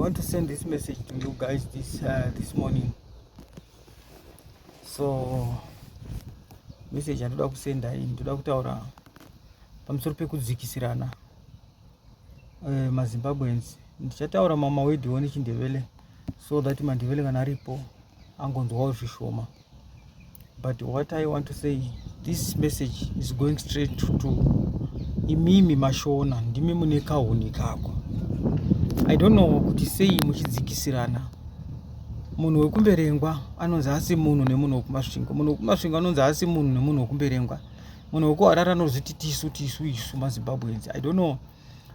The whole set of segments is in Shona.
want to send this message to you guys this morning. So message andoda kusenda iyi ndoda kutaura pamusoro pekudzikisirana maZimbabweans. Ndichataura mamawedhiwo nechindevele so that mandevele kana aripo angonzwawo zvishoma. But what I want to say, this message is going straight to imimi mashona, ndimi mune kahuni kako. I don't know kuti sei muchidzikisirana. Munhu wekumberengwa anonzi asi munhu nemunhu wekumasvingo. Munhu wekumasvingo anonzi asi munhu nemunhu wekumberengwa. Munhu wekuharare anozviti tisu isu maZimbabweans. I don't know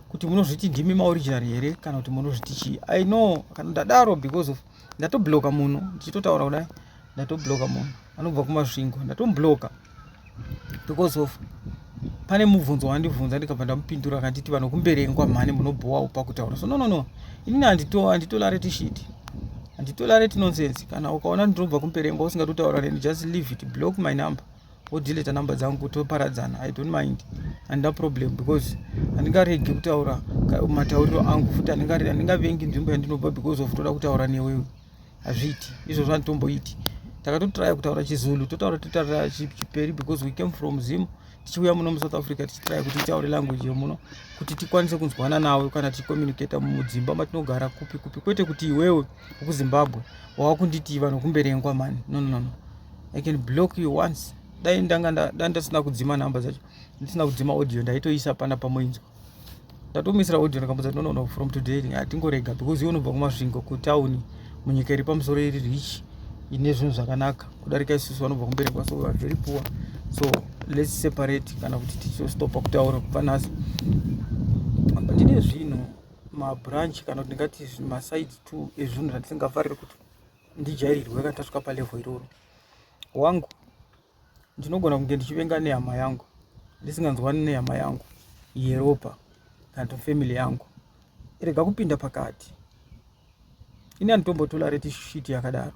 kuti munozviti ndimi maoriginal here kana kuti munozviti chii. I know kana ndadaro because of ndatobloka munhu ndichitotaura kudai, ndatobloka munhu anobva kumasvingo, ndatomubloka because of pane mubvunzo wandibvunza ndikabva ndamupindura akanditi vanhu kumberengwa mhane munobhowa upa kutaura. So no, inini handitolareti shit, handitolareti nonsense. Kana ukaona ndinobva kumberengwa usingatotaura neni, just leave it, block my number, wodeleta namba dzangu toparadzana. I don't mind, handina problem because handingaregi kutaura matauriro angu, futi handingavengi nzvimbo yandinobva because of toda kutaura newewe. Hazviti izvozvo handitomboiti. Takatotry kutaura chiZulu, totaura chiperi because we came from Zim. Tichiuya muno muSouth Africa tichitry kuti titaure language yomuno kuti tikwanise kunzwana nawe kana tichicommunicate mudzimba matinogara kupi kwete kuti iwewe kuZimbabwe wakunditi vanhu kumberengwa man. No, I can block you once. Dai ndasina kudzima namba dzacho, ndisina kudzima audio, ndaitoisa pana pamoinzwa, ndatomisira audio ndakamudza no, from today hatingorega because iwe unobva kumasvingo kutauni munyika iri pamusoro iri rich ine zvinhu zvakanaka kudarika isusu vanobva kumberengwa, so we are very poor. So let's separate kana kuti tichostopa kutaura kubva nhasi. Ndine zvinhu mabranch kana kuti ndingati maside 2 ezvinhu zvandisingafariri kuti ndijairirwe kana tasvika palevel iroro. Wangu ndinogona kunge ndichivenga nehama yangu, ndisinganzwani nehama yangu yeropa kana kuti family yangu, irega kupinda pakati. Ini handitombotolareti shiti yakadaro.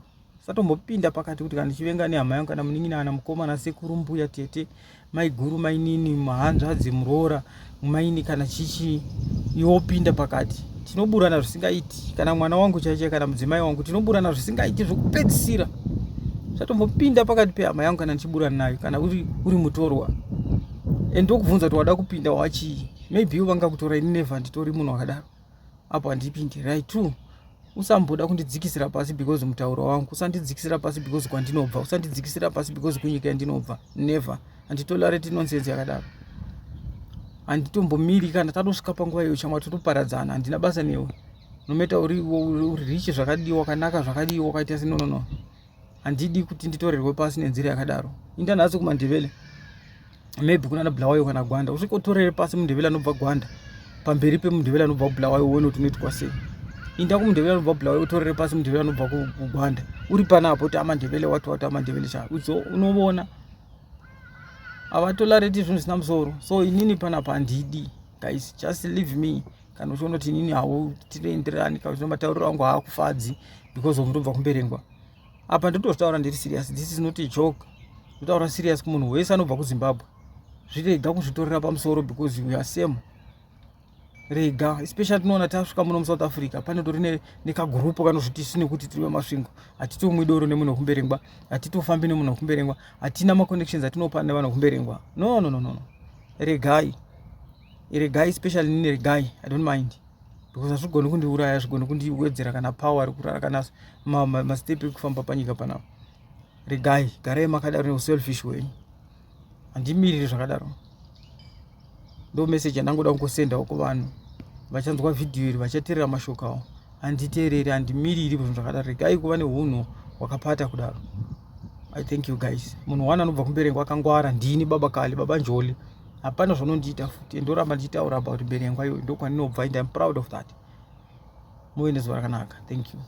Satombopinda pakati kuti kana ndichivenga nehama yangu kana munin'ina kana mukomana, sekuru, mbuya, tete, maiguru, mainini, mahanzvadzi, muroora, maini kana chichi, iwopinda pakati. Tinoburana zvisingaiti. Kana mwana wangu chaiche kana mudzimai wangu tinoburana zvisingaiti zvokupedzisira. Satombopinda pakati pehama yangu kana ndichiburana nayo kana uri mutorwa. Ndokubvunza kuti wada kupinda wachii. Maybe vangakutora ini never nditori munhu wakadaro. Apo handipindi. Right, true. Usamboda kundidzikisira pasi because mutauro wangu, usandidzikisira pasi because kwandinobva, usandidzikisira pasi because kunyika yandinobva. Never. Handitolareti nonsense yakadaro. Handitombomiri kana tatosvika panguva iyo chamwa totoparadzana, handina basa newe. Nometa uri rich zvakadiwa, wakanaka zvakadiwa, wakaita se no. Handidi kuti nditorerwe pasi nenzira yakadaro. Indanhasi kumandevele, maybe kuna Bulawayo kana Gwanda, usvika utorere pasi mundevele anobva Gwanda pamberi pemundevele anobva Bulawayo, uone kuti unoitwa sei. Inda kumundevele anobva Bulawayo utorere pasi mundevele anobva kuGwanda, uri panapo kuti amandevele watu amandevele cha unoona avatolareti zvinhu zvisina musoro. So inini panapa handidi, guys, just leave me. Kana uchiona kuti inini hawo tinoenderani kana kuti matauriro angu haakufadzi because of ndobva kumberengwa, apa ndotozvitaura ndiri serious. This is not a joke. Ndotaura serious kumunhu wese anobva kuZimbabwe. Zvirega kuzvitorera pamusoro because we are same. Rega, especially tinoona tasvika muno muSouth Africa pane tori nekagrupu kanozviti sine kuti tiri vemasvingo, hatitomwi doro nemunhu wekumberengwa, hatitofambi nemunhu wekumberengwa, hatina maconnections atinopa nevanhu wekumberengwa. No. Regai, especially nini regai. I don't mind because hazvigoni kundiuraya, hazvigoni kundiwedzera kana power rekurara kana mastep ekufamba panyika panapa. Regai, garai makadaro neuselfish way. Handimiriri zvakadaro. Ndo message yandangoda kungosendawo kuvanhu vachanzwa video iri vachateerera mashoko awo. Handiteereri, handimiriri zvinhu zvakadaro. Regai kuva neunhu hwakapata kudaro. I thank you guys. Munhu wana anobva kumberengwa akangwara, ndini baba Kali, baba Njoli. Hapana zvanondiita futi, ndoramba ndichitaura about mberengwa iyo, ndokwanobva and I'm proud of that. Muve nezuva rakanaka. Thank you.